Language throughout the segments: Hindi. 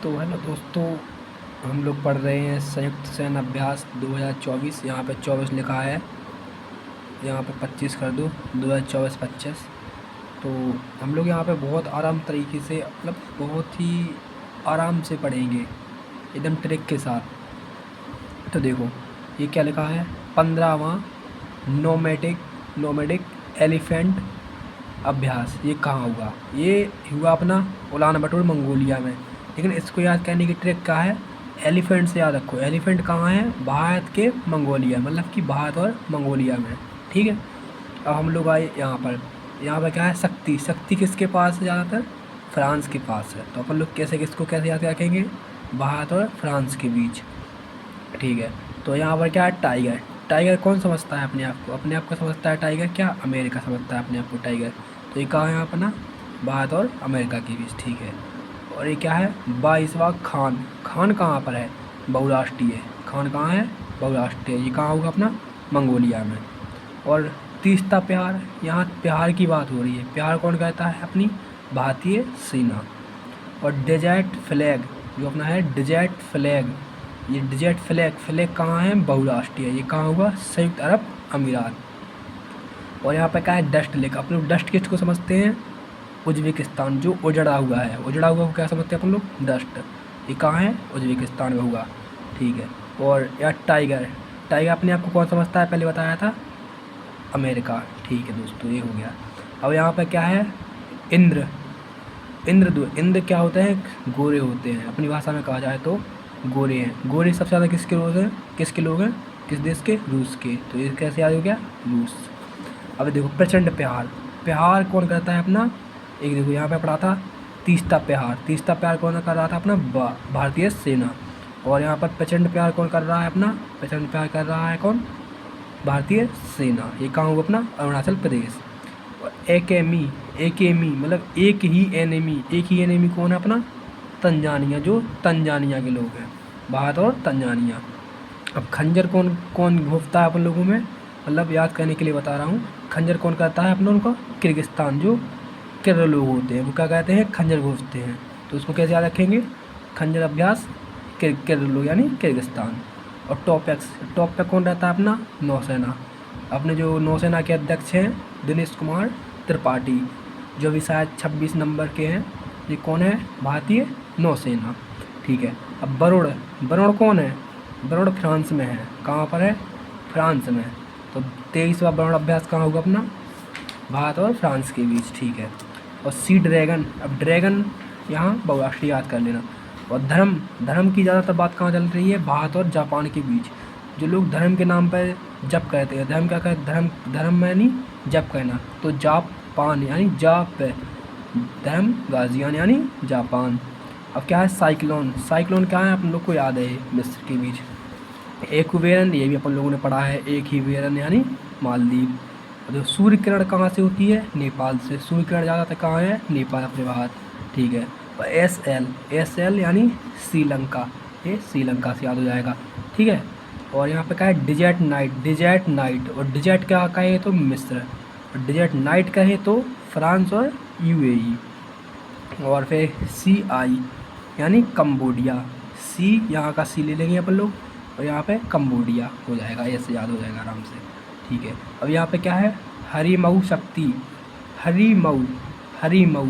तो हेलो दोस्तों, हम लोग पढ़ रहे हैं संयुक्त सैन्य अभ्यास 2024। यहाँ पे 24 लिखा है, यहाँ पे 25 कर दो, 2024-25। तो हम लोग यहाँ पे बहुत आराम तरीके से, मतलब बहुत ही आराम से पढ़ेंगे, एकदम ट्रिक के साथ। तो देखो ये क्या लिखा है, 15वां नोमैटिक नोमैडिक एलिफेंट अभ्यास। ये कहाँ हुआ? ये हुआ अपना उलान बटोर मंगोलिया में। लेकिन इसको याद करने की ट्रिक क्या है, एलिफेंट से याद रखो। एलिफेंट कहाँ है? भारत के मंगोलिया, मतलब कि भारत और मंगोलिया में। ठीक है। अब हम लोग आए यहाँ पर। यहाँ पर क्या है? शक्ति। शक्ति किसके पास है ज़्यादातर? फ्रांस के पास है। तो अपन लोग कैसे किसको कैसे याद रखेंगे? भारत और फ्रांस के बीच। ठीक है। तो यहाँ पर क्या है? टाइगर। टाइगर कौन समझता है अपने आप को? अपने आप को समझता है टाइगर क्या? अमेरिका समझता है अपने आप को टाइगर। तो ये कहाँ है अपना? भारत और अमेरिका के बीच। ठीक है। और ये क्या है? 22वां खान। खान कहाँ पर है? बहुराष्ट्रीय। खान कहाँ है? बहुराष्ट्रीय। ये कहाँ होगा अपना? मंगोलिया में। और तीसरा प्यार, यहाँ प्यार की बात हो रही है। प्यार कौन कहता है? अपनी भारतीय सेना। और डेजर्ट फ्लैग जो अपना है, डेजर्ट फ्लैग। ये डेजर्ट फ्लैग, फ्लैग कहाँ है? बहुराष्ट्रीय। ये कहाँ होगा? संयुक्त अरब अमीरात। और यहाँ पे क्या है? Dust lake. अपन लोग डस्ट किसको समझते हैं? उज्बेकिस्तान। जो उजड़ा हुआ है, उजड़ा हुआ को क्या समझते हैं अपन लोग? डस्ट। ये कहाँ है? उज्बेकिस्तान में हुआ। ठीक है। और यार टाइगर, टाइगर अपने आप को कौन समझता है? पहले बताया था, अमेरिका। ठीक है दोस्तों, ये हो गया। अब यहाँ पे क्या है? इंद्र। इंद्र क्या होते हैं? गोरे होते हैं। अपनी भाषा में कहा जाए तो गोरे हैं। गोरे सबसे ज़्यादा किसके लोग हैं? किसके लोग हैं? किस देश के? रूस के। तो ये कैसे याद हो गया? रूस। अब देखो प्रचंड प्यार। प्यार कौन करता है अपना? एक देखो यहाँ पे पढ़ा था, तीसरा प्यार। तीसरा प्यार कौन कर रहा था? अपना भारतीय सेना। और यहाँ पर प्रचंड प्यार कौन कर रहा है अपना? प्रचंड प्यार कर रहा है कौन? भारतीय सेना। ये कहाँ होगा अपना? अरुणाचल प्रदेश। और एकेमी, एकेमी मतलब एक ही एनेमी। एक ही एनेमी कौन है अपना? तंजानिया। जो तंजानिया के लोग हैं, भारत और तंजानिया। अब खंजर कौन कौन घोंपता है अपन लोगों में? मतलब याद करने के लिए बता रहा हूँ। खंजर कौन करता है अपन लोगों का? किर्गिस्तान। जो किर लोग होते हैं वो क्या कहते हैं? खंजर घोंपते हैं। तो उसको कैसे याद रखेंगे? खंजर अभ्यास किर लोग यानी किर्गिस्तान। और टॉपेक्स, टॉप पे कौन रहता है अपना? नौसेना। अपने जो नौसेना के अध्यक्ष हैं दिनेश कुमार त्रिपाठी, जो भी शायद 26 नंबर के हैं। ये कौन है? भारतीय नौसेना। ठीक है। अब वरुण, वरुण कौन है? वरुण फ्रांस में है। कहाँ पर है? फ्रांस में। तो 23वां वरुण अभ्यास कहाँ होगा अपना? भारत और फ्रांस के बीच। ठीक है। और सी ड्रैगन। अब ड्रैगन यहाँ बहुराष्ट्रीय याद कर लेना। और धर्म, धर्म की ज़्यादातर बात कहाँ चल रही है? भारत और जापान के बीच। जो लोग धर्म के नाम पर जप कहते हैं, धर्म क्या कहते हैं? धर्म, धर्म यानी जप कहना। तो जापान यानी जाप, धर्म गाजियान यानी जापान। अब क्या है? साइक्लोन। साइक्लोन क्या है? अपन लोग को याद है, मिस्र के बीच। एक्वेरन, ये भी अपन लोगों ने पढ़ा है। एक ही वेरन यानी मालदीव। जो सूर्य किरण कहाँ से होती है? नेपाल से। सूर्य किरण ज़्यादातर कहाँ है? नेपाल, अपने बाहर। ठीक है। और एस एल, एस एल यानी श्रीलंका। ये श्रीलंका से याद हो जाएगा। ठीक है। और यहाँ पे क्या है? Dessert night. Dessert night. और डिजर्ट क्या कहे तो? मिस्र। और डिजर्ट नाइट कहे तो फ्रांस और यूएई। और फिर सी आई यानी कम्बोडिया। सी यहाँ का सी ले लेंगे अपन लोग, और यहाँ पे कम्बोडिया हो जाएगा। ऐसे याद हो जाएगा आराम से। ठीक है। अब यहाँ पे क्या है? हरी मऊ शक्ति। हरी मऊ, हरी मऊ,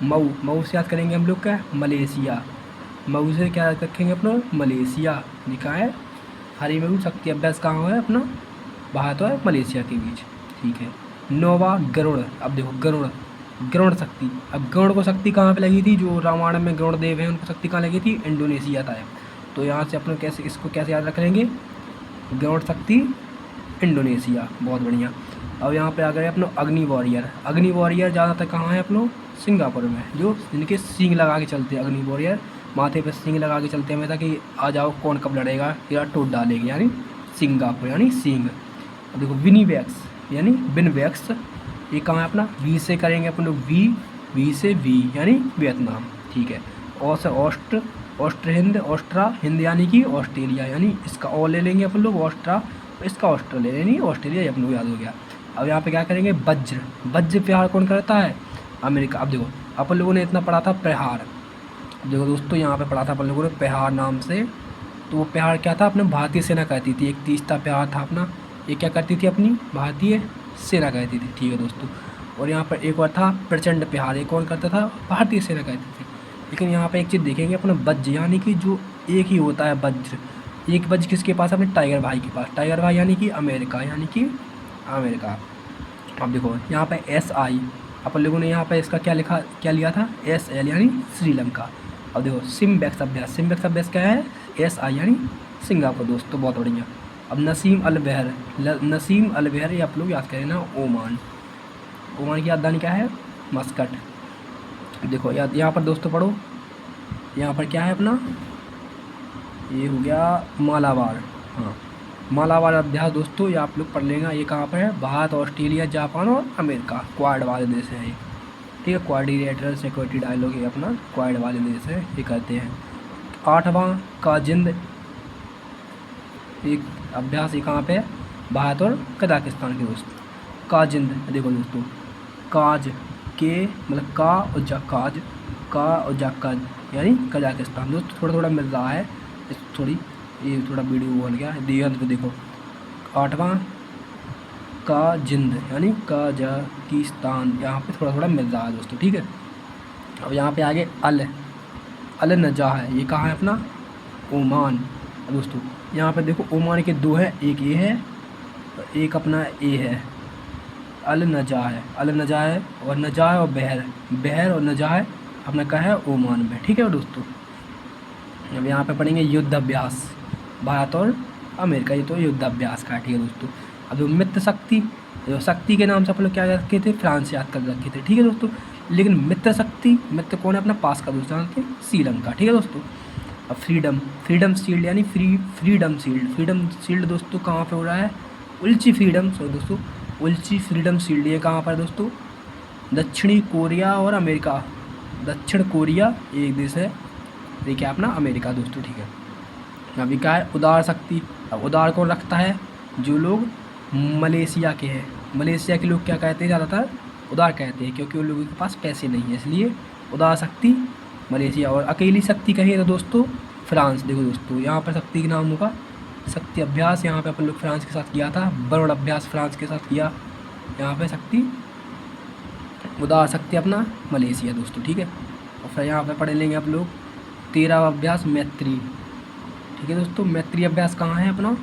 मऊ, मऊ से याद करेंगे हम लोग क्या? मलेशिया। मऊ से क्या याद रखेंगे अपना? मलेशिया। लिखा है हरी मऊ शक्ति अभ्यास कहाँ है अपना? भारत और मलेशिया के बीच। ठीक है। नोवा गरुड़। अब देखो गरुड़, गरुड़ शक्ति। अब गरुड़ को शक्ति कहाँ पे लगी थी? जो रामायण में गरुड़ देव हैं उनको शक्ति कहाँ लगी थी? इंडोनेशिया था। तो यहाँ से अपने कैसे इसको कैसे याद रख लेंगे? गरुड़ शक्ति इंडोनेशिया। बहुत बढ़िया। अब यहाँ पे आ गए अपना अग्नि वॉरियर। अग्नि वॉरियर ज़्यादातर कहाँ है अपनों? सिंगापुर में। जो जिनके सींग लगा के चलते हैं, अग्नि वॉरियर माथे पे सींग लगा के चलते हैं, हमें ताकि आ जाओ कौन कब लड़ेगा या टोट डालेगी, यानी सिंगापुर यानी सींग। अब देखो विनीवैक्स यानी विनवैक्स। ये कहाँ है अपना? वी से करेंगे अपन लोग। वी, वी से वी यानी वियतनाम। ठीक है। और से ऑस्ट, ऑस्ट्र हिंद, ऑस्ट्रा हिंद यानी कि ऑस्ट्रेलिया, यानी इसका ओ ले लेंगे अपन लोग ऑस्ट्रा, इसका ऑस्ट्रेलिया यानी ऑस्ट्रेलिया। ये अपन लोग याद हो गया। अब यहाँ पे क्या करेंगे? वज्र। वज्र प्रहार कौन करता है? अमेरिका। अब देखो अपन लोगों ने इतना पढ़ा था प्रहार, देखो दोस्तों, यहाँ पे पढ़ा था अपन लोगों ने पेहार नाम से। तो वो पेहार क्या था, अपने भारतीय सेना कहती थी। एक तीस्ता पेहार था अपना, ये क्या करती थी, अपनी भारतीय सेना कहती थी। ठीक है दोस्तों। और यहाँ पर एक और था प्रचंड पेहार, ये कौन करता था, भारतीय सेना कहती थी। लेकिन यहाँ पे एक चीज़ देखेंगे अपना, वज्र यानी कि जो एक ही होता है वज्र। एक वज्र किसके पास है, अपने टाइगर भाई के पास। टाइगर भाई यानी कि अमेरिका, यानी कि अमेरिका। अब देखो यहाँ पे SI, अपन लोगों ने यहाँ पे इसका क्या लिखा, क्या लिया था, SL यानी श्रीलंका। अब देखो सिम्बेक्स अभ्यास, सिम्बेक्स अभ्यास क्या है, SI यानी सिंगापुर। दोस्तों बहुत बढ़िया। अब नसीम अल बहर, नसीम अल बहर, ये आप लोग याद करें ना, ओमान। ओमान की राजधानी क्या है, मस्कट। देखो याद, यहाँ पर दोस्तों पढ़ो, यहाँ पर क्या है अपना, ये हो गया मालाबार। हाँ, मालाबार अभ्यास दोस्तों, ये आप लोग पढ़ लेंगे। ये कहाँ पर है, भारत, ऑस्ट्रेलिया, जापान और अमेरिका, क्वाड वाले देश हैं ये। ठीक है, कोऑर्डिनेटर सिक्योरिटी डायलॉग, ये अपना क्वाड वाले देश है, ये करते हैं। 8वां काजिंद एक अभ्यास, ये कहाँ पे है, भारत और कजाकिस्तान के दोस्त। काजिंद, देखो दोस्तों, काज के मतलब का और काज, का और काज यानी कजाकिस्तान। दोस्तों थोड़ा थोड़ा मिल रहा है, थोड़ी ये थोड़ा वीडियो बोल गया दिया। तो देखो 8वां का जिंद यानी कजाकिस्तान, यहाँ पे थोड़ा थोड़ा मिल रहा है दोस्तों। ठीक है, अब यहाँ पे आगे अल नजा है, ये कहाँ है अपना, ओमान। दोस्तों यहाँ पे देखो ओमान के दो है, एक ये है और एक अपना ए है, अल नजा है, अल नजा है और नजा है और बहर, बहर और नजा है अपना क्या है, ओमान में। ठीक है दोस्तों। अब यहाँ पे पढ़ेंगे युद्ध अभ्यास, भारत और अमेरिका, ये तो युद्ध अभ्यास का है। ठीक है दोस्तों। अब जो मित्र शक्ति, जो शक्ति के नाम से अपन लोग क्या रखे थे, फ्रांस याद कर रखे थे। ठीक है दोस्तों। लेकिन मित्र शक्ति, मित्र कौन है, अपना पास का दोस्त थे, श्रीलंका। ठीक है दोस्तों। अब फ्रीडम, फ्रीडम शील्ड यानी फ्रीडम शील्ड, फ्रीडम शील्ड दोस्तों कहाँ पे हो रहा है, उल्ची फ्रीडम, सॉरी दोस्तों, उल्ची फ्रीडम शील्ड, ये कहाँ पर दोस्तों, दक्षिणी कोरिया और अमेरिका। दक्षिण कोरिया एक देश है, ये क्या अपना अमेरिका दोस्तों। ठीक है। अभी क्या है, उदार शक्ति। अब उदार कौन रखता है, जो लोग मलेशिया के हैं। मलेशिया के लोग क्या कहते हैं, ज़्यादातर उदार कहते हैं, क्योंकि उन लोगों के पास पैसे नहीं है, इसलिए उदार शक्ति मलेशिया। और अकेली शक्ति कहिए तो दोस्तों फ्रांस। देखो दोस्तों, यहाँ पर शक्ति का नाम होगा शक्ति अभ्यास, यहाँ पे अपन लोग फ्रांस के साथ किया था। वरुण अभ्यास फ्रांस के साथ किया, यहाँ पे शक्ति उदार शक्ति अपना मलेशिया दोस्तों। ठीक है। और फिर यहाँ पे पढ़ लेंगे आप लोग 13वां अभ्यास मैत्री। ठीक है दोस्तों, मैत्री अभ्यास कहाँ है अपना,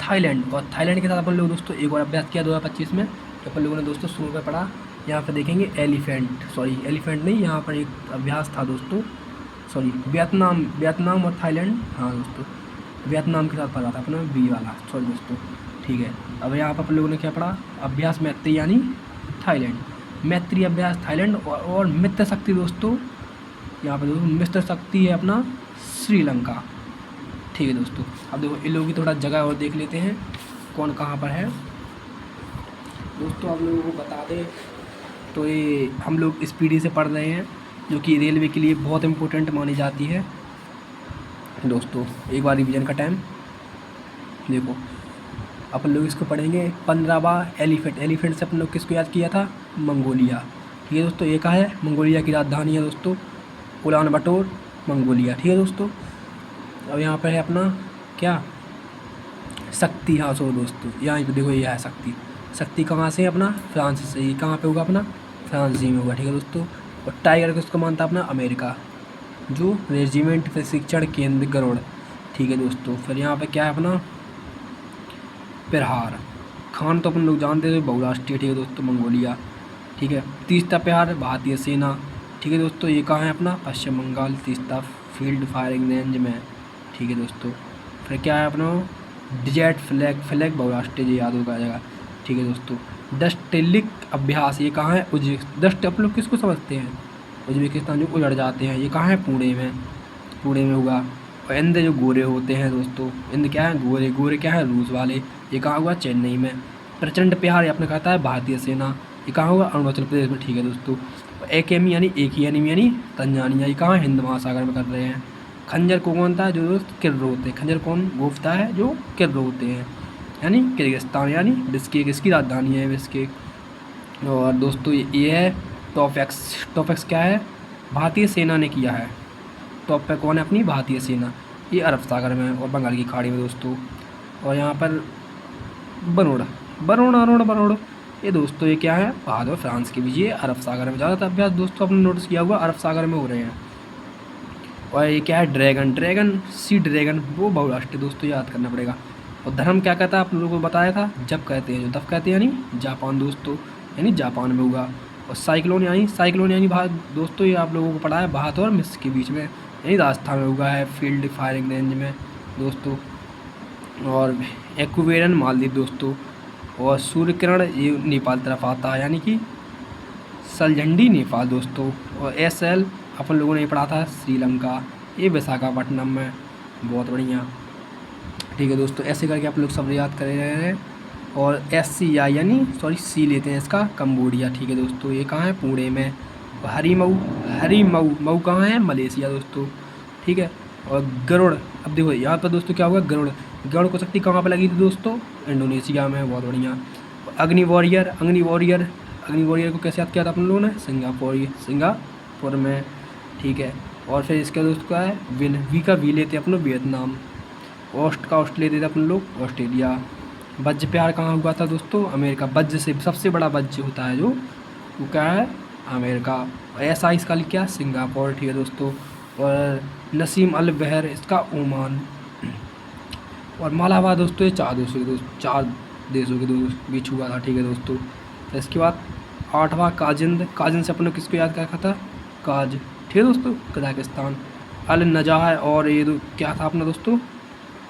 थाईलैंड। और थाईलैंड के साथ अपन लोग दोस्तों एक और अभ्यास किया 2025 में, तो अपन लोगों ने दोस्तों शुरू में पढ़ा। यहाँ पर देखेंगे एलिफेंट, सॉरी एलिफेंट नहीं, यहाँ पर एक अभ्यास था दोस्तों, सॉरी वियतनाम और थाईलैंड, हाँ दोस्तों वियतनाम के साथ पढ़ा था अपना बी वाला, सॉरी दोस्तों। ठीक है। अब यहाँ पर अपन लोगों ने क्या पढ़ा, अभ्यास मैत्री यानी थाईलैंड, मैत्री अभ्यास थाईलैंड। और मित्र शक्ति दोस्तों, यहाँ पर दोस्तों मित्र शक्ति है अपना श्रीलंका। ठीक है दोस्तों। अब देखो इन लोगों की थोड़ा जगह और देख लेते हैं, कौन कहाँ पर है दोस्तों। आप लोगों को बता दें तो ये हम लोग स्पीडी से पढ़ रहे हैं, जो कि रेलवे के लिए बहुत इम्पोर्टेंट मानी जाती है दोस्तों। एक बार रिवीजन का टाइम देखो, अपन लोग इसको पढ़ेंगे 15वां एलिफेंट। एलिफेंट से अपन लोग किसको याद किया था, मंगोलिया। ठीक है दोस्तों, ये कहाँ है, मंगोलिया की राजधानी है दोस्तों, उलान बटोर, मंगोलिया। ठीक है दोस्तों। अब यहाँ पर है अपना क्या, शक्ति, हाँ सो दोस्तों यहाँ पे देखो, ये है शक्ति। शक्ति कहाँ से है अपना, फ्रांस से। ये कहाँ पे होगा अपना, फ्रांस जी में होगा। ठीक है दोस्तों। और टाइगर किसको मानता है अपना, अमेरिका, जो रेजिमेंट प्रशिक्षण केंद्र गरुड़। ठीक है दोस्तों। फिर यहाँ पे क्या है अपना, प्रहार खान, तो अपन लोग जानते थे बहुराष्ट्रीय। ठीक है दोस्तों, मंगोलिया। ठीक है। तीस्ता प्रहार भारतीय सेना। ठीक है दोस्तों, ये कहाँ है अपना, Paschim Bengal, Teesta field firing range में। ठीक है दोस्तों। फिर क्या है अपना, डिजेट फ्लैग, फ्लैग बहुराष्ट्रीय, याद होगा जगह। ठीक है दोस्तों। डस्टेलिक अभ्यास, ये कहाँ है, डस्ट आप लोग किसको समझते हैं, उज्बेकिस्तान, जो उजड़ जाते हैं, ये कहाँ है, पुणे में, पुणे में होगा। और इंद्र जो गोरे होते हैं दोस्तों, इंद्र क्या है, गोरे, गोरे क्या है, रूस वाले, ये कहाँ हुआ, चेन्नई में। प्रचंड प्रहार ये अपने कहता है भारतीय सेना, ये कहाँ होगा, अरुणाचल प्रदेश में। ठीक है दोस्तों। एकेमी यानी एक ही एनिमी यानी तंजानिया, ये कहाँ, हिंद महासागर में कर रहे हैं। खंजर को कौन था, जो दोस्त किर्रो होते हैं, खंजर कौन गोफ्ता है, जो किर्रो होते हैं, यानी किर्गिस्तान, यानी बिस्केक इसकी राजधानी है, बिस्केक। और दोस्तों ये है टॉफेक्स। टॉफेक्स क्या है, भारतीय सेना ने किया है। टॉप पे कौन है? अपनी भारतीय सेना। ये अरब सागर में और बंगाल की खाड़ी में दोस्तों। और यहाँ पर बरोड़ बरोड़ अरोड़ बरोड़, ये दोस्तों ये क्या है? भारत और फ्रांस के बीच ये अरब सागर में ज़्यादातर अभ्यास दोस्तों आपने नोटिस किया हुआ अरब सागर में हो रहे हैं। और ये क्या है? ड्रैगन ड्रैगन सी ड्रैगन, वो बहुराष्ट्रीय दोस्तों, याद करना पड़ेगा। और धर्म क्या कहता है? आप लोगों को बताया था, जब कहते हैं जो तब कहते हैं, यानी जापान दोस्तों, यानी जापान में होगा। और साइक्लोन यानी भारत दोस्तों, ये आप लोगों को पढ़ा है भारत और मिस्र के बीच में, यानी राजस्थान में होगा है, फील्ड फायरिंग रेंज में दोस्तों। और एक्वेरियन मालदीव दोस्तों। और सूर्य किरण ये नेपाल तरफ आता है, यानी कि सलझंडी नेपाल दोस्तों। और SL अपन लोगों ने पढ़ा था श्रीलंका, ये विशाखापट्टनम में। बहुत बढ़िया, ठीक है दोस्तों। ऐसे करके आप लोग सब याद कर रहे हैं। और SCI यानी सी लेते हैं इसका, कंबोडिया, ठीक है दोस्तों। ये कहाँ है? पुणे में। हरीमऊ मऊ कहाँ है? मलेशिया दोस्तों, ठीक है। और गरुड़, अब देखो यहाँ पर दोस्तों क्या होगा? गरुड़ को शक्ति कहाँ पर लगी थी दोस्तों? इंडोनेशिया में। बहुत बढ़िया। अग्नि वॉरियर को कैसे याद किया था अपन लोगों ने? सिंगापुर में, ठीक है। और फिर इसका दोस्तों क्या है? वी का वी लेते हैं अपन लोग वियतनाम। ऑस्ट लेते थे अपन लोग ऑस्ट्रेलिया। वज्र प्यार कहाँ हुआ था दोस्तों? अमेरिका। वज्र से सबसे बड़ा वज्र होता है जो, वो क्या है? अमेरिका। ऐसा इसका क्या? सिंगापुर, ठीक है दोस्तों। और नसीम अल बहर, इसका ओमान। और मालाबार दोस्तों, ये चार देशों के बीच हुआ था, ठीक है दोस्तों। तो इसके बाद 8वां काजिंद से अपन ने किसको याद रखा था? काज, ठीक है दोस्तों, कजाकिस्तान। अल नजाह, और ये क्या था अपना दोस्तों?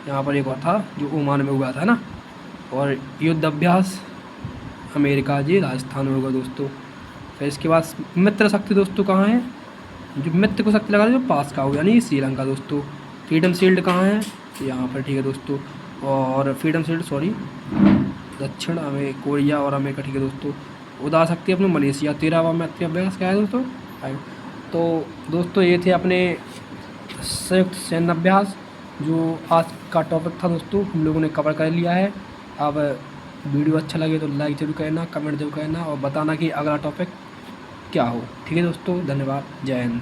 यहाँ पर एक और था जो ओमान में हुआ था ना। और युद्ध अभ्यास अमेरिका जी राजस्थान में होगा दोस्तों। फिर इसके बाद मित्र शक्ति दोस्तों कहाँ है? जो मित्र को शक्ति लगा जो पास का हो, यानी श्रीलंका दोस्तों। फ्रीडम शील्ड कहाँ है? यहाँ पर, ठीक है दोस्तों। और फ्रीडम शील्ड दक्षिण कोरिया और अमेरिका, ठीक है दोस्तों। उदार शक्ति अपने मलेशिया। 13वां मैत्री अभ्यास क्या है दोस्तों? तो दोस्तों ये थे अपने संयुक्त सैन्य अभ्यास, जो आज का टॉपिक था दोस्तों, हम लोगों ने कवर कर लिया है। अब वीडियो अच्छा लगे तो लाइक जरूर करना, कमेंट जरूर करना और बताना कि अगला टॉपिक क्या हो, ठीक है दोस्तों। धन्यवाद, जय हिंद।